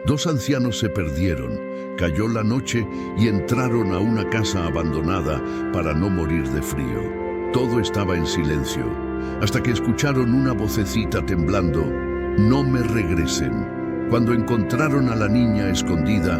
Dos ancianos se perdieron. Cayó la noche y entraron a una casa abandonada para no morir de frío. Todo estaba en silencio, hasta que escucharon una vocecita temblando: «No me regresen». Cuando encontraron a la niña escondida,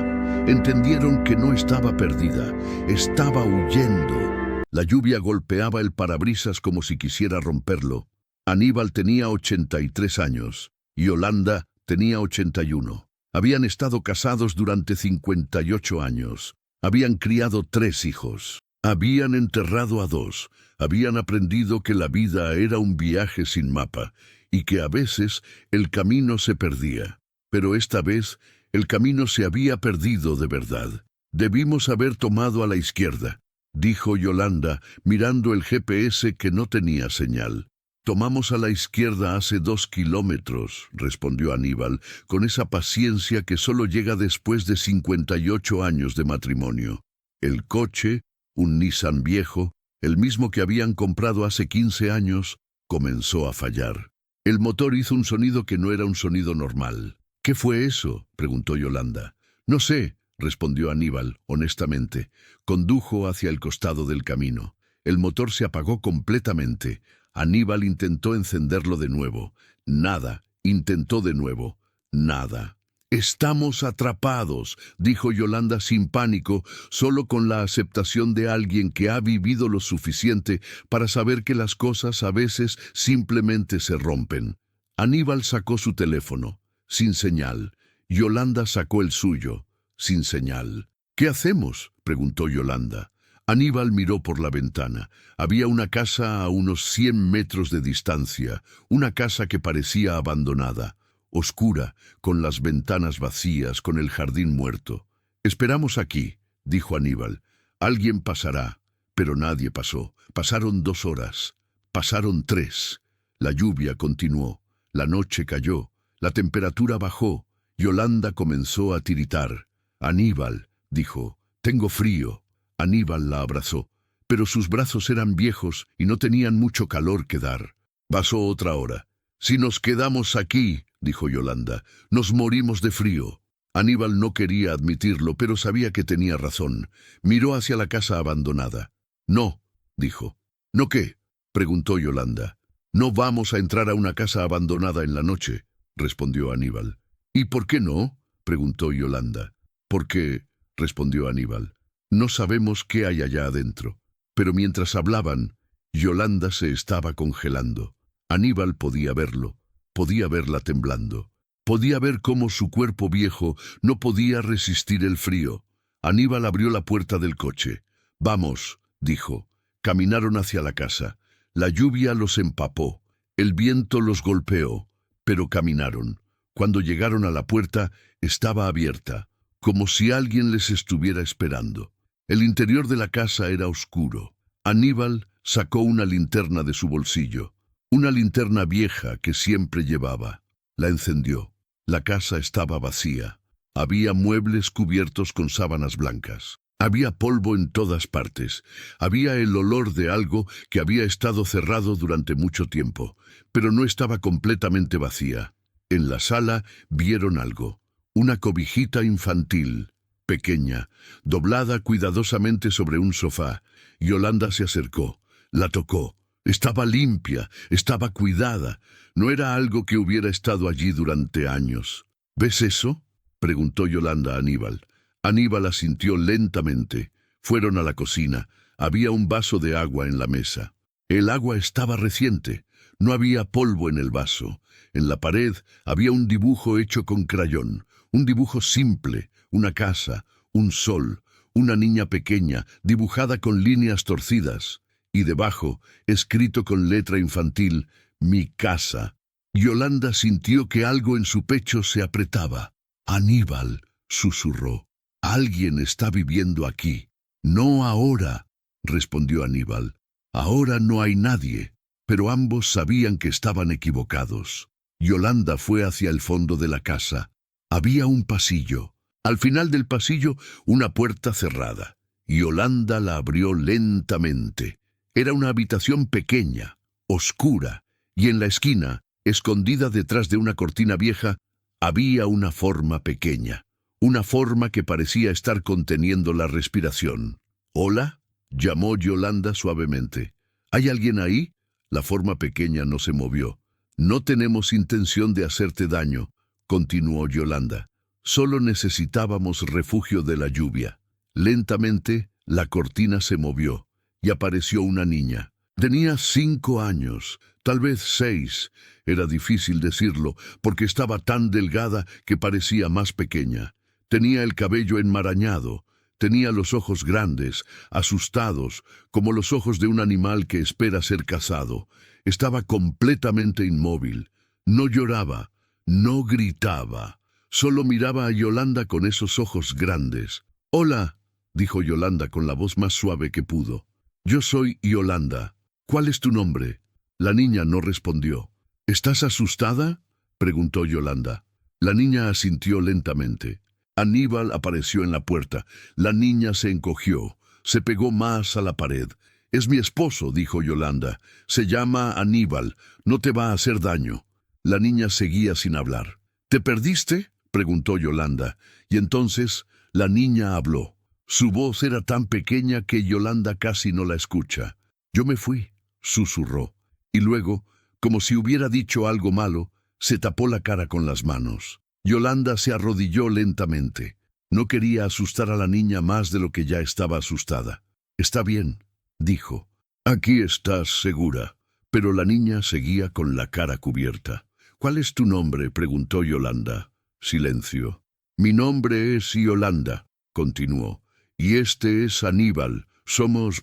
entendieron que no estaba perdida, estaba huyendo. La lluvia golpeaba el parabrisas como si quisiera romperlo. Aníbal tenía 83 años y Yolanda tenía 81. Habían estado casados durante 58 años. Habían criado 3 hijos. Habían enterrado a 2. Habían aprendido que la vida era un viaje sin mapa y que a veces el camino se perdía. Pero esta vez el camino se había perdido de verdad. «Debimos haber tomado a la izquierda», dijo Yolanda, mirando el GPS que no tenía señal. «Tomamos a la izquierda hace 2 kilómetros», respondió Aníbal, con esa paciencia que solo llega después de 58 años de matrimonio. El coche, un Nissan viejo, el mismo que habían comprado hace 15 años, comenzó a fallar. El motor hizo un sonido que no era un sonido normal. «¿Qué fue eso?», preguntó Yolanda. «No sé», respondió Aníbal, honestamente. Condujo hacia el costado del camino. El motor se apagó completamente. Aníbal intentó encenderlo de nuevo. Nada. Intentó de nuevo. Nada. «Estamos atrapados», dijo Yolanda sin pánico, solo con la aceptación de alguien que ha vivido lo suficiente para saber que las cosas a veces simplemente se rompen. Aníbal sacó su teléfono. Sin señal. Yolanda sacó el suyo. Sin señal. «¿Qué hacemos?», preguntó Yolanda. Aníbal miró por la ventana. Había una casa a unos 100 metros de distancia, una casa que parecía abandonada, oscura, con las ventanas vacías, con el jardín muerto. «Esperamos aquí», dijo Aníbal. «Alguien pasará». Pero nadie pasó. Pasaron 2 horas. Pasaron 3. La lluvia continuó. La noche cayó. La temperatura bajó. Yolanda comenzó a tiritar. «Aníbal», dijo, «tengo frío». Aníbal la abrazó, pero sus brazos eran viejos y no tenían mucho calor que dar. Pasó otra hora. «Si nos quedamos aquí», dijo Yolanda, «nos morimos de frío». Aníbal no quería admitirlo, pero sabía que tenía razón. Miró hacia la casa abandonada. «No», dijo. «¿No qué?», preguntó Yolanda. «No vamos a entrar a una casa abandonada en la noche», respondió Aníbal. «¿Y por qué no?», preguntó Yolanda. «Porque», respondió Aníbal, «no sabemos qué hay allá adentro». Pero mientras hablaban, Yolanda se estaba congelando. Aníbal podía verlo, podía verla temblando. Podía ver cómo su cuerpo viejo no podía resistir el frío. Aníbal abrió la puerta del coche. «Vamos», dijo. Caminaron hacia la casa. La lluvia los empapó. El viento los golpeó, pero caminaron. Cuando llegaron a la puerta, estaba abierta, como si alguien les estuviera esperando. El interior de la casa era oscuro. Aníbal sacó una linterna de su bolsillo, una linterna vieja que siempre llevaba. La encendió. La casa estaba vacía. Había muebles cubiertos con sábanas blancas. Había polvo en todas partes. Había el olor de algo que había estado cerrado durante mucho tiempo, pero no estaba completamente vacía. En la sala vieron algo. Una cobijita infantil, pequeña, doblada cuidadosamente sobre un sofá. Yolanda se acercó, la tocó. Estaba limpia, estaba cuidada. No era algo que hubiera estado allí durante años. «¿Ves eso?», preguntó Yolanda a Aníbal. Aníbal asintió lentamente. Fueron a la cocina. Había un vaso de agua en la mesa. El agua estaba reciente. No había polvo en el vaso. En la pared había un dibujo hecho con crayón. Un dibujo simple, una casa, un sol, una niña pequeña, dibujada con líneas torcidas. Y debajo, escrito con letra infantil, «Mi casa». Yolanda sintió que algo en su pecho se apretaba. «Aníbal», susurró, «alguien está viviendo aquí». «No ahora», respondió Aníbal. «Ahora no hay nadie». Pero ambos sabían que estaban equivocados. Yolanda fue hacia el fondo de la casa. Había un pasillo. Al final del pasillo, una puerta cerrada. Yolanda la abrió lentamente. Era una habitación pequeña, oscura, y en la esquina, escondida detrás de una cortina vieja, Había una forma pequeña, una forma que parecía estar conteniendo la respiración. «¿Hola?», llamó Yolanda suavemente. «¿Hay alguien ahí?». La forma pequeña no se movió. «No tenemos intención de hacerte daño», continuó Yolanda. «Solo necesitábamos refugio de la lluvia». Lentamente, la cortina se movió y apareció una niña. Tenía 5 años, tal vez 6. Era difícil decirlo, porque estaba tan delgada que parecía más pequeña. Tenía el cabello enmarañado, tenía los ojos grandes, asustados, como los ojos de un animal que espera ser cazado. Estaba completamente inmóvil. No lloraba, no gritaba. Solo miraba a Yolanda con esos ojos grandes. «Hola», dijo Yolanda con la voz más suave que pudo. «Yo soy Yolanda. ¿Cuál es tu nombre?». La niña no respondió. «¿Estás asustada?», preguntó Yolanda. La niña asintió lentamente. Aníbal apareció en la puerta. La niña se encogió, se pegó más a la pared. «Es mi esposo», dijo Yolanda. «Se llama Aníbal. No te va a hacer daño». La niña seguía sin hablar. «¿Te perdiste?», preguntó Yolanda. Y entonces la niña habló. Su voz era tan pequeña que Yolanda casi no la escucha. «Yo me fui», susurró. Y luego, como si hubiera dicho algo malo, se tapó la cara con las manos. Yolanda se arrodilló lentamente. No quería asustar a la niña más de lo que ya estaba asustada. «Está bien», dijo. «Aquí estás segura». Pero la niña seguía con la cara cubierta. «¿Cuál es tu nombre?», preguntó Yolanda. Silencio. «Mi nombre es Yolanda», continuó. «Y este es Aníbal. Somos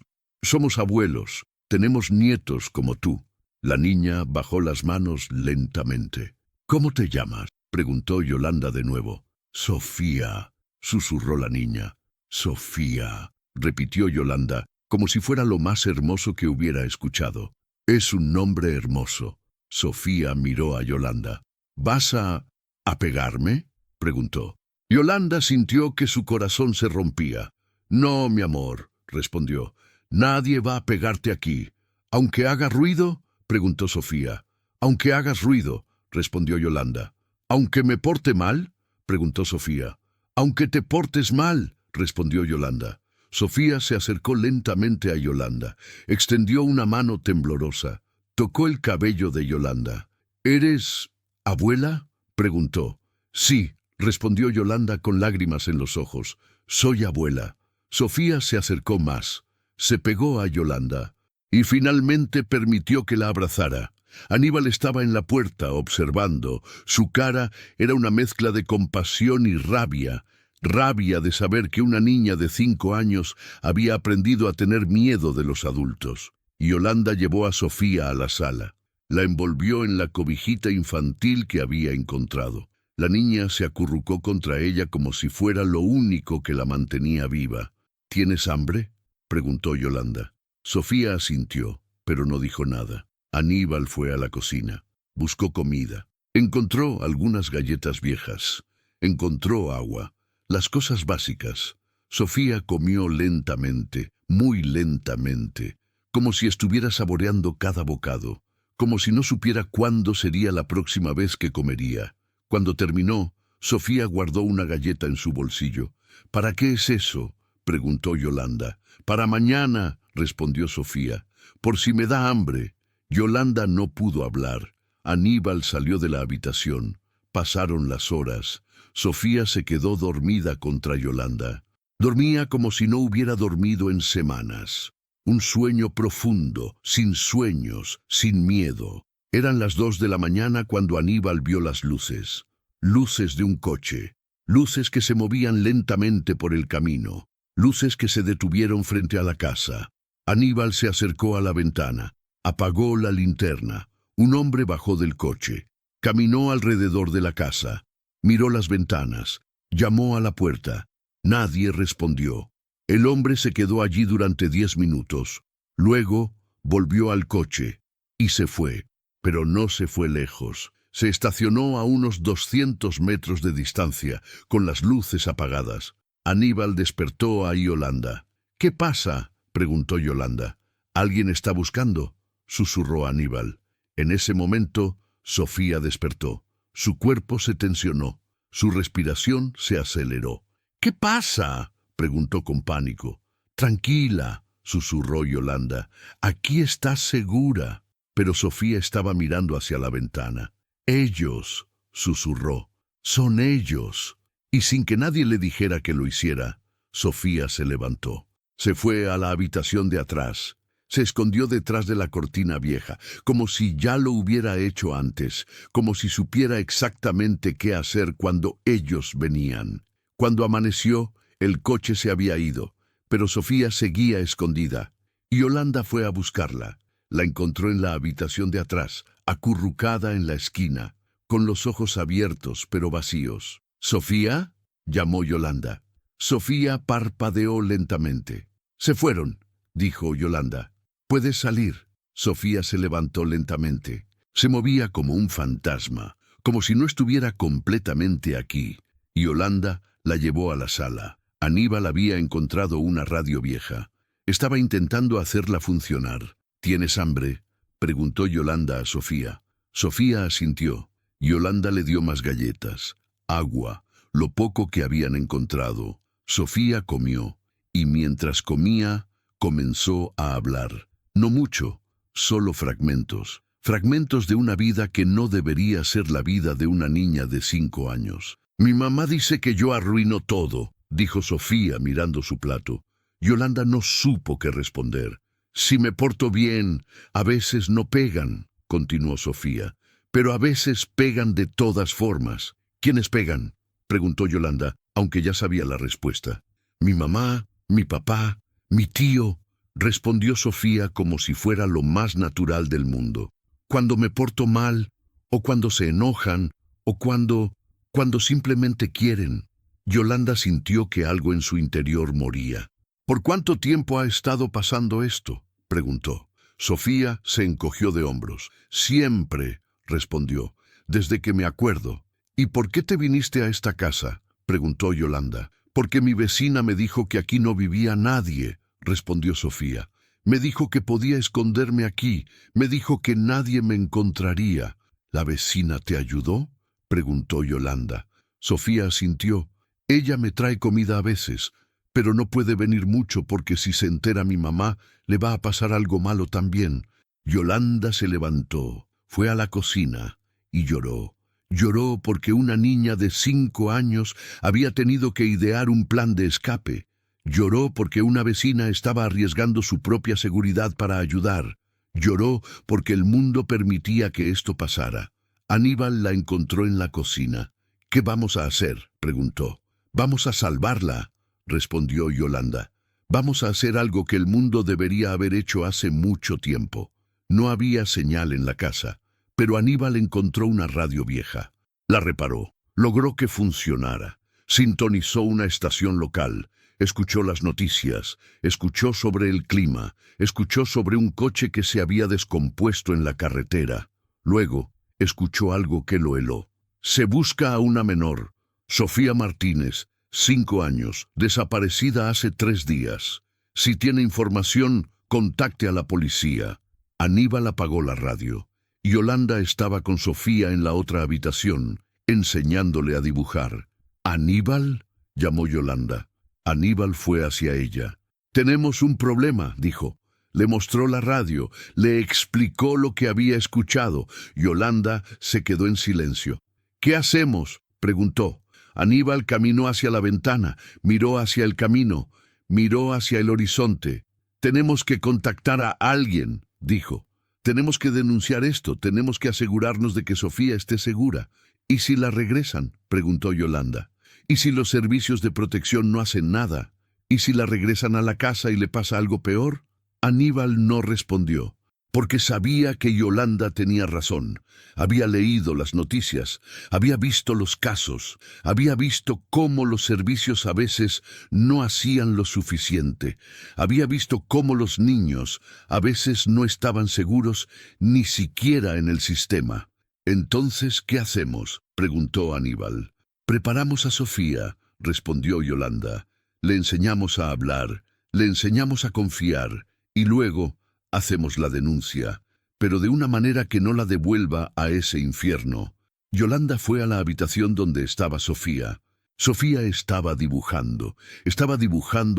abuelos. Tenemos nietos como tú». La niña bajó las manos lentamente. «¿Cómo te llamas?», preguntó Yolanda de nuevo. «Sofía», susurró la niña. «Sofía», repitió Yolanda, como si fuera lo más hermoso que hubiera escuchado. «Es un nombre hermoso». Sofía miró a Yolanda. «¿Vas a pegarme?», preguntó. Yolanda sintió que su corazón se rompía. «No, mi amor», respondió. «Nadie va a pegarte aquí». «¿Aunque haga ruido?», preguntó Sofía. «Aunque hagas ruido», respondió Yolanda. «¿Aunque me porte mal?», preguntó Sofía. «Aunque te portes mal», respondió Yolanda. Sofía se acercó lentamente a Yolanda. Extendió una mano temblorosa. Tocó el cabello de Yolanda. «¿Eres abuela?», preguntó. «Sí», respondió Yolanda con lágrimas en los ojos. «Soy abuela». Sofía se acercó más. Se pegó a Yolanda y finalmente permitió que la abrazara. Aníbal estaba en la puerta observando. Su cara era una mezcla de compasión y rabia. Rabia de saber que una niña de 5 años había aprendido a tener miedo de los adultos. Yolanda llevó a Sofía a la sala. La envolvió en la cobijita infantil que había encontrado. La niña se acurrucó contra ella como si fuera lo único que la mantenía viva. «¿Tienes hambre?», preguntó Yolanda. Sofía asintió, pero no dijo nada. Aníbal fue a la cocina. Buscó comida. Encontró algunas galletas viejas. Encontró agua. Las cosas básicas. Sofía comió lentamente, muy lentamente, como si estuviera saboreando cada bocado, como si no supiera cuándo sería la próxima vez que comería. Cuando terminó, Sofía guardó una galleta en su bolsillo. «¿Para qué es eso?», preguntó Yolanda. «Para mañana», respondió Sofía. «Por si me da hambre». Yolanda no pudo hablar. Aníbal salió de la habitación. Pasaron las horas. Sofía se quedó dormida contra Yolanda. Dormía como si no hubiera dormido en semanas. Un sueño profundo, sin sueños, sin miedo. Eran las 2 de la mañana cuando Aníbal vio las luces. Luces de un coche. Luces que se movían lentamente por el camino. Luces que se detuvieron frente a la casa. Aníbal se acercó a la ventana. Apagó la linterna. Un hombre bajó del coche. Caminó alrededor de la casa. Miró las ventanas. Llamó a la puerta. Nadie respondió. El hombre se quedó allí durante 10 minutos. Luego volvió al coche y se fue. Pero no se fue lejos. Se estacionó a unos 200 metros de distancia, con las luces apagadas. Aníbal despertó a Yolanda. «¿Qué pasa?», preguntó Yolanda. «¿Alguien está buscando?», susurró Aníbal. En ese momento, Sofía despertó. Su cuerpo se tensionó. Su respiración se aceleró. «¿Qué pasa?», preguntó con pánico. «Tranquila», susurró Yolanda. «Aquí estás segura». Pero Sofía estaba mirando hacia la ventana. «Ellos», susurró. «Son ellos». Y sin que nadie le dijera que lo hiciera, Sofía se levantó. Se fue a la habitación de atrás. Se escondió detrás de la cortina vieja, como si ya lo hubiera hecho antes, como si supiera exactamente qué hacer cuando ellos venían. Cuando amaneció, el coche se había ido, pero Sofía seguía escondida. Yolanda fue a buscarla. La encontró en la habitación de atrás, acurrucada en la esquina, con los ojos abiertos pero vacíos. «¿Sofía?», llamó Yolanda. Sofía parpadeó lentamente. «Se fueron», dijo Yolanda. «Puedes salir». Sofía se levantó lentamente. Se movía como un fantasma, como si no estuviera completamente aquí. Yolanda la llevó a la sala. Aníbal había encontrado una radio vieja. Estaba intentando hacerla funcionar. «¿Tienes hambre?», preguntó Yolanda a Sofía. Sofía asintió. Yolanda le dio más galletas, agua, lo poco que habían encontrado. Sofía comió, y mientras comía, comenzó a hablar. No mucho, solo fragmentos. Fragmentos de una vida que no debería ser la vida de una niña de 5 años. «Mi mamá dice que yo arruino todo», dijo Sofía mirando su plato. Yolanda no supo qué responder. «Si me porto bien, a veces no pegan», continuó Sofía. «Pero a veces pegan de todas formas». «¿Quiénes pegan?», preguntó Yolanda, aunque ya sabía la respuesta. «Mi mamá, mi papá, mi tío», respondió Sofía como si fuera lo más natural del mundo. «Cuando me porto mal, o cuando se enojan, o cuando simplemente quieren». Yolanda sintió que algo en su interior moría. «¿Por cuánto tiempo ha estado pasando esto?», preguntó. Sofía se encogió de hombros. «Siempre», respondió, «desde que me acuerdo». «¿Y por qué te viniste a esta casa?», preguntó Yolanda. «Porque mi vecina me dijo que aquí no vivía nadie», respondió Sofía. «Me dijo que podía esconderme aquí, me dijo que nadie me encontraría». «¿La vecina te ayudó?», preguntó Yolanda. Sofía asintió. «Ella me trae comida a veces, pero no puede venir mucho porque si se entera mi mamá, le va a pasar algo malo también». Yolanda se levantó, fue a la cocina y lloró. Lloró porque una niña de 5 años había tenido que idear un plan de escape. Lloró porque una vecina estaba arriesgando su propia seguridad para ayudar. Lloró porque el mundo permitía que esto pasara. Aníbal la encontró en la cocina. «¿Qué vamos a hacer?», preguntó. «Vamos a salvarla», respondió Yolanda. «Vamos a hacer algo que el mundo debería haber hecho hace mucho tiempo». No había señal en la casa, pero Aníbal encontró una radio vieja. La reparó, logró que funcionara. Sintonizó una estación local, escuchó las noticias, escuchó sobre el clima, escuchó sobre un coche que se había descompuesto en la carretera. Luego, escuchó algo que lo heló. «Se busca a una menor, Sofía Martínez, 5 años, desaparecida hace 3 días. Si tiene información, contacte a la policía». Aníbal apagó la radio. Yolanda estaba con Sofía en la otra habitación, enseñándole a dibujar. «¿Aníbal?», llamó Yolanda. Aníbal fue hacia ella. «Tenemos un problema», dijo. Le mostró la radio, le explicó lo que había escuchado. Yolanda se quedó en silencio. «¿Qué hacemos?», preguntó. Aníbal caminó hacia la ventana, miró hacia el camino, miró hacia el horizonte. «Tenemos que contactar a alguien», dijo. «Tenemos que denunciar esto, tenemos que asegurarnos de que Sofía esté segura». «¿Y si la regresan?», preguntó Yolanda. «¿Y si los servicios de protección no hacen nada? ¿Y si la regresan a la casa y le pasa algo peor?». Aníbal no respondió, porque sabía que Yolanda tenía razón. Había leído las noticias, había visto los casos, había visto cómo los servicios a veces no hacían lo suficiente, había visto cómo los niños a veces no estaban seguros ni siquiera en el sistema. «Entonces, ¿qué hacemos?», preguntó Aníbal. «Preparamos a Sofía», respondió Yolanda. «Le enseñamos a hablar, le enseñamos a confiar, y luego hacemos la denuncia, pero de una manera que no la devuelva a ese infierno». Yolanda fue a la habitación donde estaba Sofía. Sofía estaba dibujando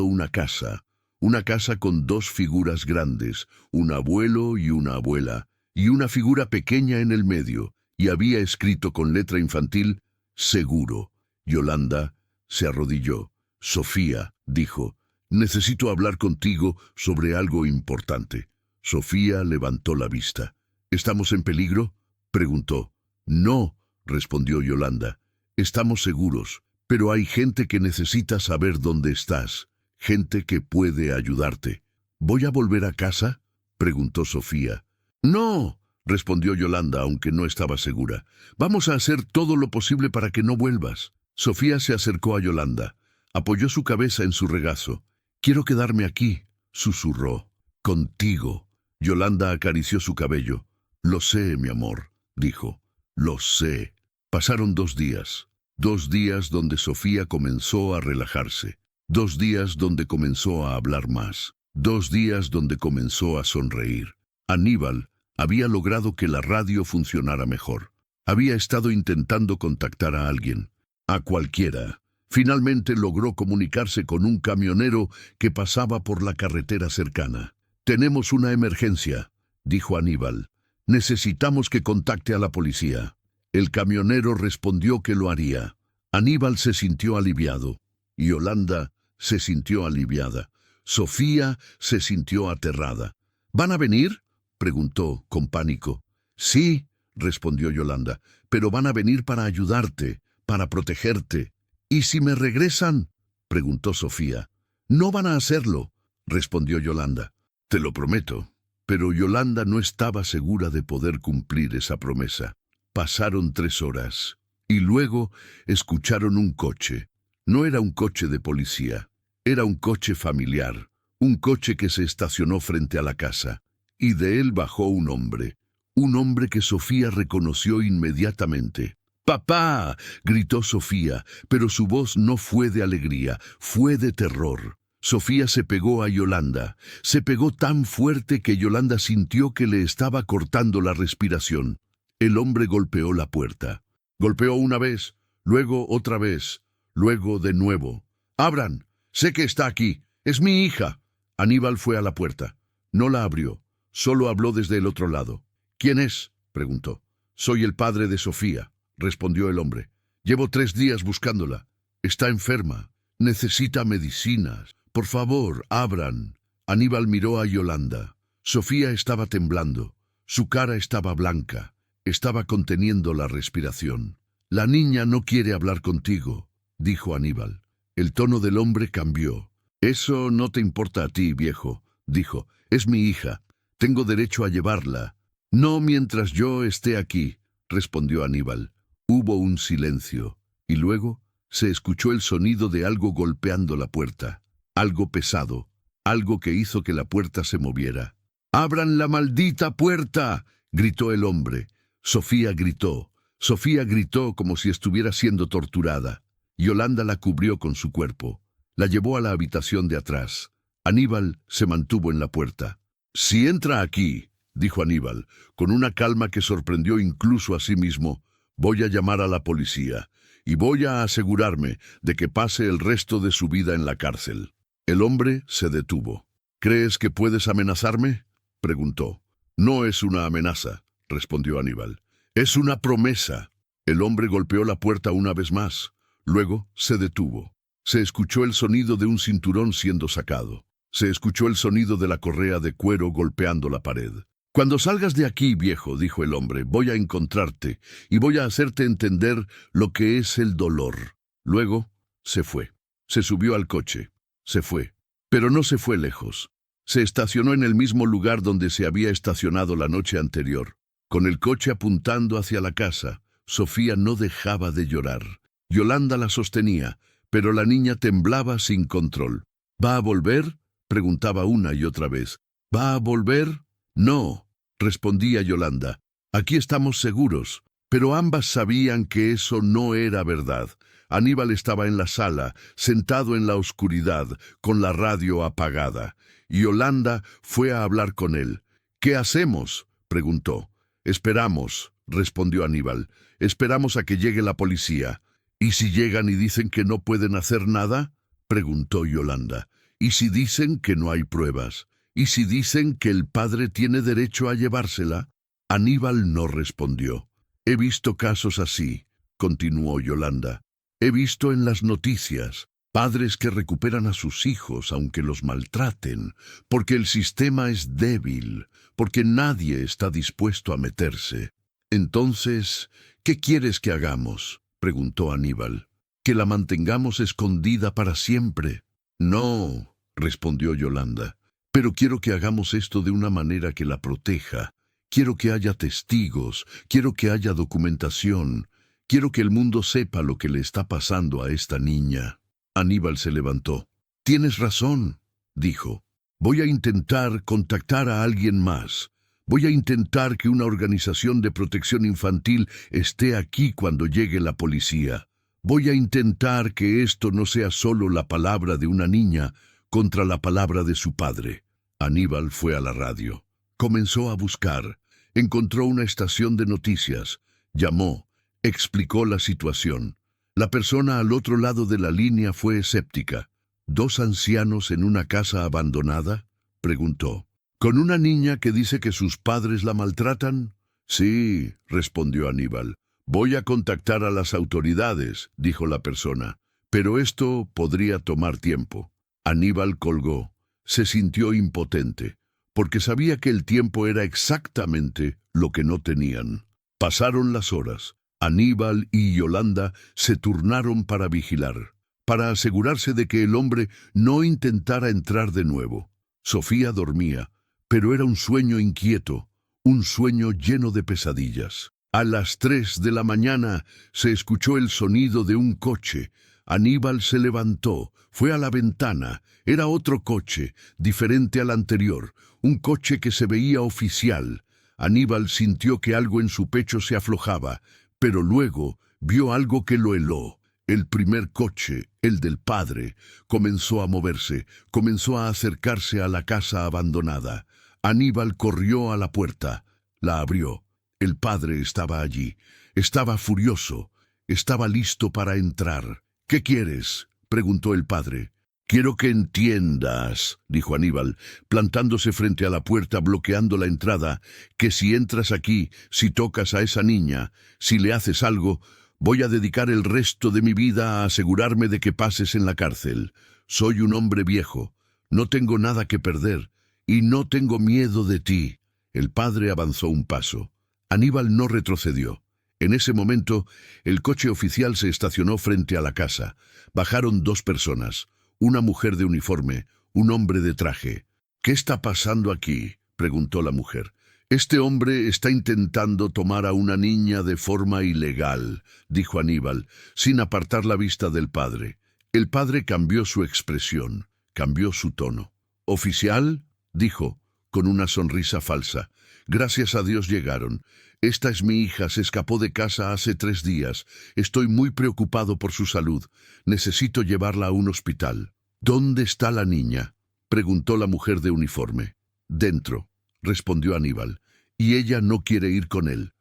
una casa con dos figuras grandes, un abuelo y una abuela, y una figura pequeña en el medio, y había escrito con letra infantil, seguro. Yolanda se arrodilló. Sofía, dijo, necesito hablar contigo sobre algo importante. Sofía levantó la vista. ¿Estamos en peligro?, preguntó. No, respondió Yolanda. Estamos seguros, pero hay gente que necesita saber dónde estás. Gente que puede ayudarte. ¿Voy a volver a casa?, preguntó Sofía. No, respondió Yolanda, aunque no estaba segura. Vamos a hacer todo lo posible para que no vuelvas. Sofía se acercó a Yolanda. Apoyó su cabeza en su regazo. Quiero quedarme aquí, susurró. Contigo. Yolanda acarició su cabello. Lo sé, mi amor, dijo. Lo sé. Pasaron 2 días. 2 días donde Sofía comenzó a relajarse. 2 días donde comenzó a hablar más. 2 días donde comenzó a sonreír. Aníbal había logrado que la radio funcionara mejor. Había estado intentando contactar a alguien, a cualquiera. Finalmente logró comunicarse con un camionero que pasaba por la carretera cercana. Tenemos una emergencia, dijo Aníbal. Necesitamos que contacte a la policía. El camionero respondió que lo haría. Aníbal se sintió aliviado. Yolanda se sintió aliviada. Sofía se sintió aterrada. ¿Van a venir?, preguntó con pánico. Sí, respondió Yolanda, pero van a venir para ayudarte, para protegerte. ¿Y si me regresan?, preguntó Sofía. No van a hacerlo, respondió Yolanda. Te lo prometo. Pero Yolanda no estaba segura de poder cumplir esa promesa. Pasaron 3 horas, y luego escucharon un coche. No era un coche de policía, era un coche familiar, un coche que se estacionó frente a la casa, y de él bajó un hombre que Sofía reconoció inmediatamente. ¡Papá!, gritó Sofía, pero su voz no fue de alegría, fue de terror. Sofía se pegó a Yolanda. Se pegó tan fuerte que Yolanda sintió que le estaba cortando la respiración. El hombre golpeó la puerta. Golpeó una vez, luego otra vez, luego de nuevo. «¡Abran! Sé que está aquí. Es mi hija». Aníbal fue a la puerta. No la abrió. Solo habló desde el otro lado. «¿Quién es?», preguntó. «Soy el padre de Sofía», respondió el hombre. «Llevo 3 días buscándola. Está enferma. Necesita medicinas. Por favor, abran». Aníbal miró a Yolanda. Sofía estaba temblando. Su cara estaba blanca. Estaba conteniendo la respiración. «La niña no quiere hablar contigo», dijo Aníbal. El tono del hombre cambió. «Eso no te importa a ti, viejo», dijo. «Es mi hija. Tengo derecho a llevarla». «No mientras yo esté aquí», respondió Aníbal. Hubo un silencio, y luego se escuchó el sonido de algo golpeando la puerta. Algo pesado, algo que hizo que la puerta se moviera. «¡Abran la maldita puerta!», gritó el hombre. Sofía gritó. Sofía gritó como si estuviera siendo torturada. Yolanda la cubrió con su cuerpo. La llevó a la habitación de atrás. Aníbal se mantuvo en la puerta. «Si entra aquí», dijo Aníbal, con una calma que sorprendió incluso a sí mismo, «voy a llamar a la policía y voy a asegurarme de que pase el resto de su vida en la cárcel». El hombre se detuvo. «¿Crees que puedes amenazarme?», preguntó. «No es una amenaza», respondió Aníbal. «Es una promesa». El hombre golpeó la puerta una vez más. Luego se detuvo. Se escuchó el sonido de un cinturón siendo sacado. Se escuchó el sonido de la correa de cuero golpeando la pared. «Cuando salgas de aquí, viejo», dijo el hombre, «voy a encontrarte y voy a hacerte entender lo que es el dolor». Luego se fue. Se subió al coche. Se fue. Pero no se fue lejos. Se estacionó en el mismo lugar donde se había estacionado la noche anterior. Con el coche apuntando hacia la casa, Sofía no dejaba de llorar. Yolanda la sostenía, pero la niña temblaba sin control. «¿Va a volver?», preguntaba una y otra vez. «¿Va a volver?». «No», respondía Yolanda. «Aquí estamos seguros». Pero ambas sabían que eso no era verdad. Aníbal estaba en la sala, sentado en la oscuridad, con la radio apagada. Yolanda fue a hablar con él. «¿Qué hacemos?», preguntó. «Esperamos», respondió Aníbal. Esperamos a que llegue la policía. ¿Y si llegan y dicen que no pueden hacer nada?, preguntó Yolanda. ¿Y si dicen que no hay pruebas? ¿Y si dicen que el padre tiene derecho a llevársela? Aníbal no respondió. He visto casos así, continuó Yolanda. He visto en las noticias padres que recuperan a sus hijos aunque los maltraten, porque el sistema es débil, porque nadie está dispuesto a meterse. Entonces, ¿qué quieres que hagamos?, preguntó Aníbal. ¿Que la mantengamos escondida para siempre? No, respondió Yolanda. Pero quiero que hagamos esto de una manera que la proteja. Quiero que haya testigos, quiero que haya documentación, quiero que el mundo sepa lo que le está pasando a esta niña. Aníbal se levantó. Tienes razón, dijo. Voy a intentar contactar a alguien más. Voy a intentar que una organización de protección infantil esté aquí cuando llegue la policía. Voy a intentar que esto no sea solo la palabra de una niña contra la palabra de su padre. Aníbal fue a la radio. Comenzó a buscar. Encontró una estación de noticias. Llamó. Explicó la situación. La persona al otro lado de la línea fue escéptica. ¿2 ancianos en una casa abandonada?, preguntó. ¿Con una niña que dice que sus padres la maltratan? Sí, respondió Aníbal. Voy a contactar a las autoridades, dijo la persona. Pero esto podría tomar tiempo. Aníbal colgó. Se sintió impotente, porque sabía que el tiempo era exactamente lo que no tenían. Pasaron las horas. Aníbal y Yolanda se turnaron para vigilar, para asegurarse de que el hombre no intentara entrar de nuevo. Sofía dormía, pero era un sueño inquieto, un sueño lleno de pesadillas. A las 3 de la mañana se escuchó el sonido de un coche. Aníbal se levantó, fue a la ventana. Era otro coche, diferente al anterior, un coche que se veía oficial. Aníbal sintió que algo en su pecho se aflojaba, pero luego vio algo que lo heló. El primer coche, el del padre, comenzó a moverse, comenzó a acercarse a la casa abandonada. Aníbal corrió a la puerta, la abrió. El padre estaba allí, estaba furioso, estaba listo para entrar. ¿Qué quieres?, preguntó el padre. Quiero que entiendas, dijo Aníbal, plantándose frente a la puerta, bloqueando la entrada, que si entras aquí, si tocas a esa niña, si le haces algo, voy a dedicar el resto de mi vida a asegurarme de que pases en la cárcel. Soy un hombre viejo, no tengo nada que perder, y no tengo miedo de ti. El padre avanzó un paso. Aníbal no retrocedió. En ese momento, el coche oficial se estacionó frente a la casa. Bajaron 2 personas. Una mujer de uniforme, un hombre de traje. ¿Qué está pasando aquí?, preguntó la mujer. Este hombre está intentando tomar a una niña de forma ilegal, dijo Aníbal, sin apartar la vista del padre. El padre cambió su expresión, cambió su tono. «¿Oficial?», dijo, con una sonrisa falsa. «Gracias a Dios llegaron. Esta es mi hija, se escapó de casa hace 3 días. Estoy muy preocupado por su salud. Necesito llevarla a un hospital». «¿Dónde está la niña?», preguntó la mujer de uniforme. «Dentro», respondió Aníbal. «Y ella no quiere ir con él».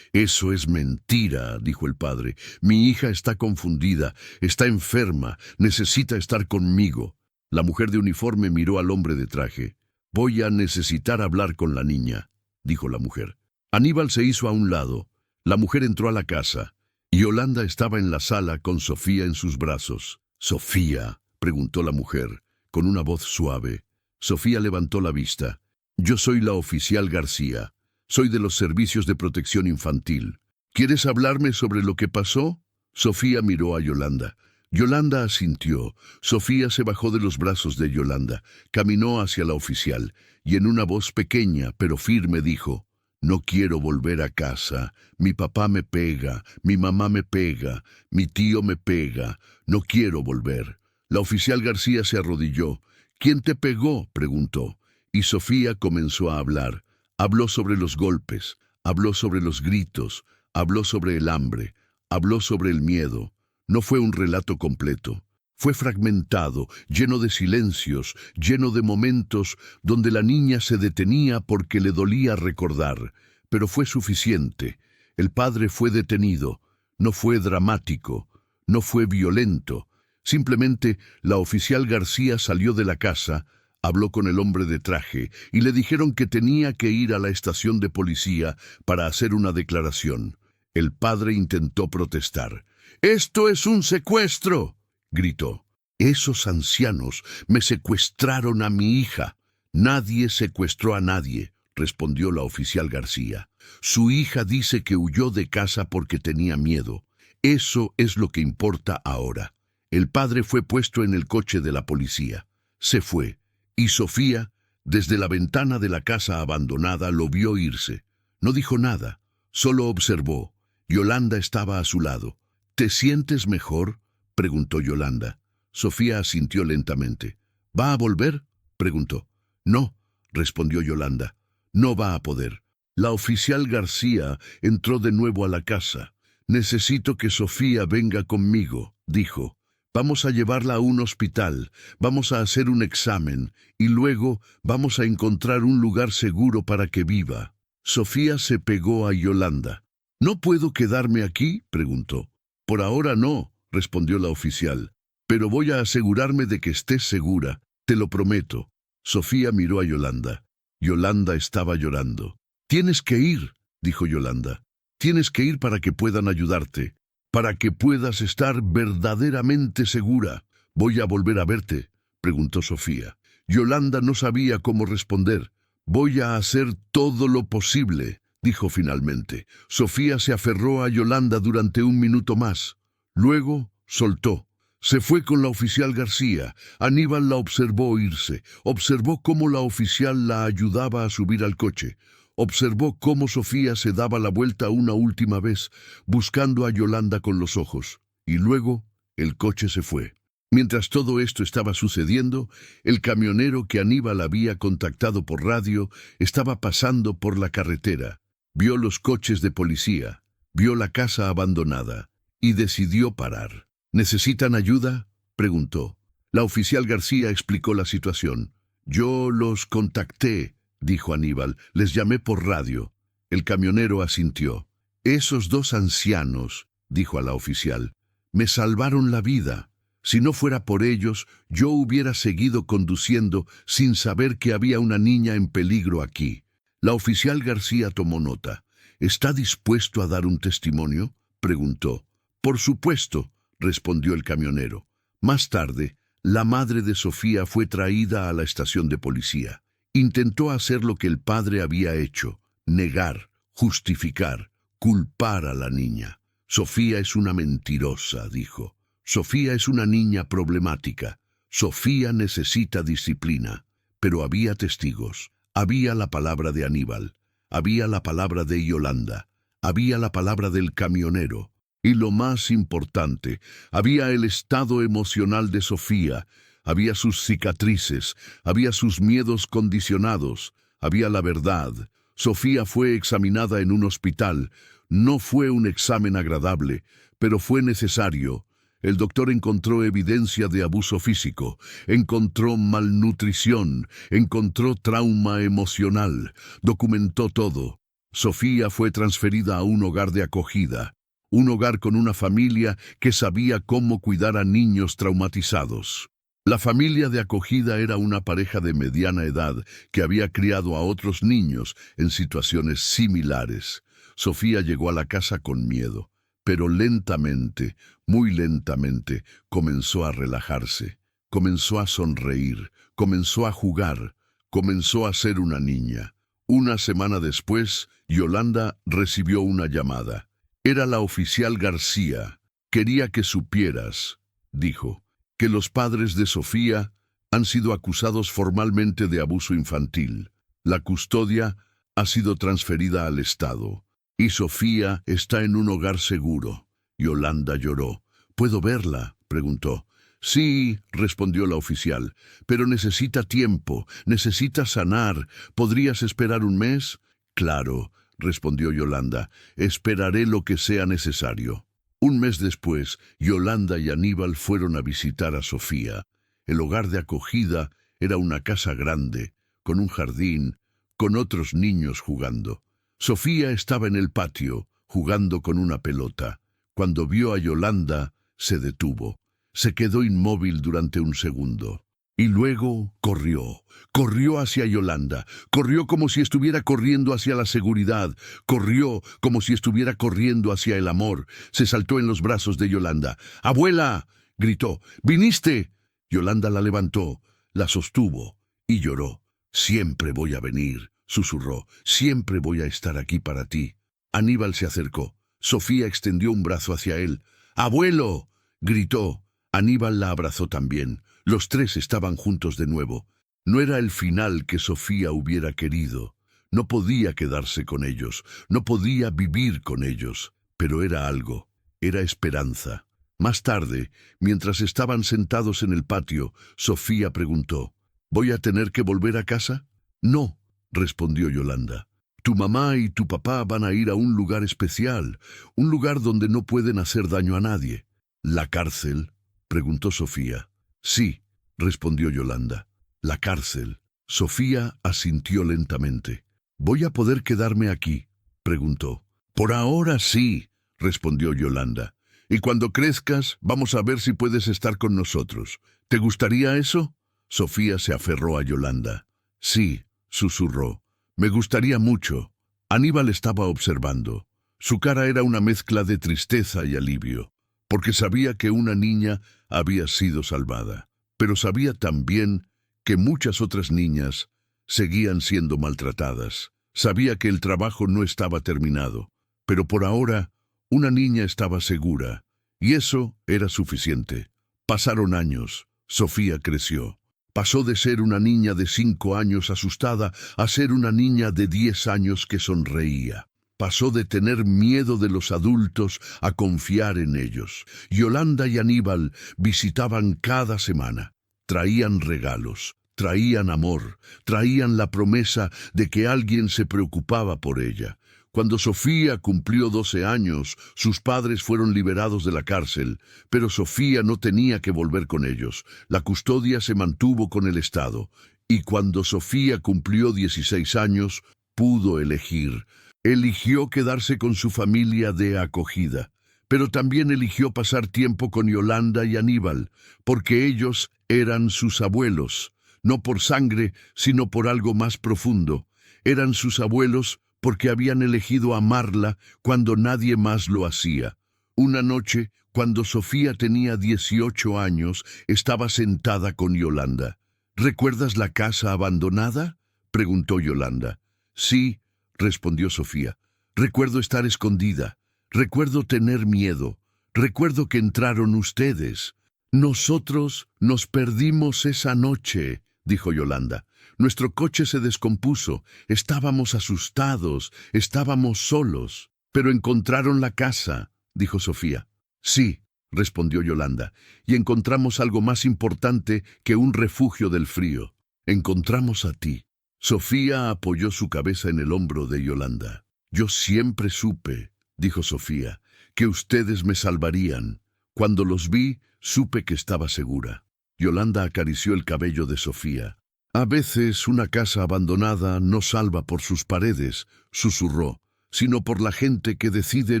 Eso es mentira», dijo el padre. «Mi hija está confundida, está enferma, necesita estar conmigo». La mujer de uniforme miró al hombre de traje. «Voy a necesitar hablar con la niña», dijo la mujer. Aníbal se hizo a un lado. La mujer entró a la casa. Yolanda estaba en la sala con Sofía en sus brazos. «¿Sofía?», preguntó la mujer, con una voz suave. Sofía levantó la vista. «Yo soy la oficial García. Soy de los servicios de protección infantil. ¿Quieres hablarme sobre lo que pasó?». Sofía miró a Yolanda. Yolanda asintió. Sofía se bajó de los brazos de Yolanda, caminó hacia la oficial, y en una voz pequeña pero firme dijo: «No quiero volver a casa. Mi papá me pega, mi mamá me pega, mi tío me pega. No quiero volver». La oficial García se arrodilló. «¿Quién te pegó?», preguntó. Y Sofía comenzó a hablar. Habló sobre los golpes, habló sobre los gritos, habló sobre el hambre, habló sobre el miedo. No fue un relato completo. Fue fragmentado, lleno de silencios, lleno de momentos donde la niña se detenía porque le dolía recordar, pero fue suficiente. El padre fue detenido. No fue dramático, no fue violento. Simplemente la oficial García salió de la casa, habló con el hombre de traje y le dijeron que tenía que ir a la estación de policía para hacer una declaración. El padre intentó protestar. «¡Esto es un secuestro!», gritó. «Esos ancianos me secuestraron a mi hija». «Nadie secuestró a nadie», respondió la oficial García. «Su hija dice que huyó de casa porque tenía miedo. Eso es lo que importa ahora». El padre fue puesto en el coche de la policía. Se fue, y Sofía, desde la ventana de la casa abandonada, lo vio irse. No dijo nada, solo observó. Yolanda estaba a su lado. «¿Te sientes mejor?», preguntó Yolanda. Sofía asintió lentamente. «¿Va a volver?», preguntó. «No», respondió Yolanda. «No va a poder». La oficial García entró de nuevo a la casa. «Necesito que Sofía venga conmigo», dijo. «Vamos a llevarla a un hospital, vamos a hacer un examen y luego vamos a encontrar un lugar seguro para que viva». Sofía se pegó a Yolanda. «¿No puedo quedarme aquí?», preguntó. «Por ahora no», respondió la oficial. «Pero voy a asegurarme de que estés segura, te lo prometo». Sofía miró a Yolanda. Yolanda estaba llorando. «Tienes que ir», dijo Yolanda. «Tienes que ir para que puedan ayudarte, para que puedas estar verdaderamente segura». «¿Voy a volver a verte?», preguntó Sofía. Yolanda no sabía cómo responder. «Voy a hacer todo lo posible», dijo finalmente. Sofía se aferró a Yolanda durante un minuto más. Luego soltó. Se fue con la oficial García. Aníbal la observó irse. Observó cómo la oficial la ayudaba a subir al coche. Observó cómo Sofía se daba la vuelta una última vez, buscando a Yolanda con los ojos. Y luego el coche se fue. Mientras todo esto estaba sucediendo, el camionero que Aníbal había contactado por radio estaba pasando por la carretera. Vio los coches de policía, vio la casa abandonada y decidió parar. «¿Necesitan ayuda?», preguntó. La oficial García explicó la situación. «Yo los contacté», dijo Aníbal. «Les llamé por radio». El camionero asintió. «Esos dos ancianos», dijo a la oficial, «me salvaron la vida. Si no fuera por ellos, yo hubiera seguido conduciendo sin saber que había una niña en peligro aquí». La oficial García tomó nota. «¿Está dispuesto a dar un testimonio?», preguntó. «Por supuesto», respondió el camionero. Más tarde, la madre de Sofía fue traída a la estación de policía. Intentó hacer lo que el padre había hecho: negar, justificar, culpar a la niña. «Sofía es una mentirosa», dijo. «Sofía es una niña problemática. Sofía necesita disciplina». Pero había testigos. Había la palabra de Aníbal. Había la palabra de Yolanda. Había la palabra del camionero. Y lo más importante, había el estado emocional de Sofía, había sus cicatrices, había sus miedos condicionados, había la verdad. Sofía fue examinada en un hospital. No fue un examen agradable, pero fue necesario. El doctor encontró evidencia de abuso físico, encontró malnutrición, encontró trauma emocional, documentó todo. Sofía fue transferida a un hogar de acogida. Un hogar con una familia que sabía cómo cuidar a niños traumatizados. La familia de acogida era una pareja de mediana edad que había criado a otros niños en situaciones similares. Sofía llegó a la casa con miedo, pero lentamente, muy lentamente, comenzó a relajarse, comenzó a sonreír, comenzó a jugar, comenzó a ser una niña. Una semana después, Yolanda recibió una llamada. Era la oficial García. «Quería que supieras», dijo, «que los padres de Sofía han sido acusados formalmente de abuso infantil. La custodia ha sido transferida al Estado y Sofía está en un hogar seguro». Yolanda lloró. «¿Puedo verla?», preguntó. «Sí», respondió la oficial, «pero necesita tiempo, necesita sanar. ¿Podrías esperar un mes?» «Claro», respondió Yolanda, «esperaré lo que sea necesario». Un mes después, Yolanda y Aníbal fueron a visitar a Sofía. El hogar de acogida era una casa grande, con un jardín, con otros niños jugando. Sofía estaba en el patio, jugando con una pelota. Cuando vio a Yolanda, se detuvo. Se quedó inmóvil durante un segundo. Y luego corrió hacia Yolanda, corrió como si estuviera corriendo hacia la seguridad, corrió como si estuviera corriendo hacia el amor. Se saltó en los brazos de Yolanda. ¡Abuela!, gritó. ¿Viniste? Yolanda la levantó, la sostuvo y lloró. Siempre voy a venir, susurró. Siempre voy a estar aquí para ti. Aníbal se acercó. Sofía extendió un brazo hacia él. ¡Abuelo!, gritó. Aníbal la abrazó también. Los tres estaban juntos de nuevo. No era el final que Sofía hubiera querido. No podía quedarse con ellos, no podía vivir con ellos, pero era algo, era esperanza. Más tarde, mientras estaban sentados en el patio, Sofía preguntó, ¿voy a tener que volver a casa? No, respondió Yolanda. Tu mamá y tu papá van a ir a un lugar especial, un lugar donde no pueden hacer daño a nadie. ¿La cárcel?, preguntó Sofía. Sí, respondió Yolanda. La cárcel. Sofía asintió lentamente. ¿Voy a poder quedarme aquí?, preguntó. Por ahora sí, respondió Yolanda. Y cuando crezcas, vamos a ver si puedes estar con nosotros. ¿Te gustaría eso? Sofía se aferró a Yolanda. Sí, susurró. Me gustaría mucho. Aníbal estaba observando. Su cara era una mezcla de tristeza y alivio, porque sabía que una niña había sido salvada, pero sabía también que muchas otras niñas seguían siendo maltratadas. Sabía que el trabajo no estaba terminado, pero por ahora una niña estaba segura, y eso era suficiente. Pasaron años. Sofía creció. Pasó de ser una niña de 5 años asustada a ser una niña de 10 años que sonreía. Pasó de tener miedo de los adultos a confiar en ellos. Yolanda y Aníbal visitaban cada semana. Traían regalos, traían amor, traían la promesa de que alguien se preocupaba por ella. Cuando Sofía cumplió 12 años, sus padres fueron liberados de la cárcel, pero Sofía no tenía que volver con ellos. La custodia se mantuvo con el Estado. Y cuando Sofía cumplió 16 años, pudo elegir. Eligió quedarse con su familia de acogida, pero también eligió pasar tiempo con Yolanda y Aníbal, porque ellos eran sus abuelos, no por sangre, sino por algo más profundo. Eran sus abuelos porque habían elegido amarla cuando nadie más lo hacía. Una noche, cuando Sofía tenía 18 años, estaba sentada con Yolanda. ¿Recuerdas la casa abandonada?, preguntó Yolanda. Sí, respondió Sofía. Recuerdo estar escondida. Recuerdo tener miedo. Recuerdo que entraron ustedes. Nosotros nos perdimos esa noche, dijo Yolanda. Nuestro coche se descompuso. Estábamos asustados. Estábamos solos. Pero encontraron la casa, dijo Sofía. Sí, respondió Yolanda. Y encontramos algo más importante que un refugio del frío. Encontramos a ti. Sofía apoyó su cabeza en el hombro de Yolanda. Yo siempre supe, dijo Sofía, que ustedes me salvarían. Cuando los vi, supe que estaba segura. Yolanda acarició el cabello de Sofía. A veces una casa abandonada no salva por sus paredes, susurró, sino por la gente que decide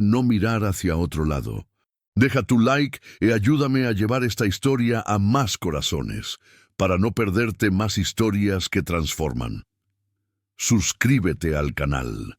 no mirar hacia otro lado. Deja tu like y ayúdame a llevar esta historia a más corazones, para no perderte más historias que transforman. Suscríbete al canal.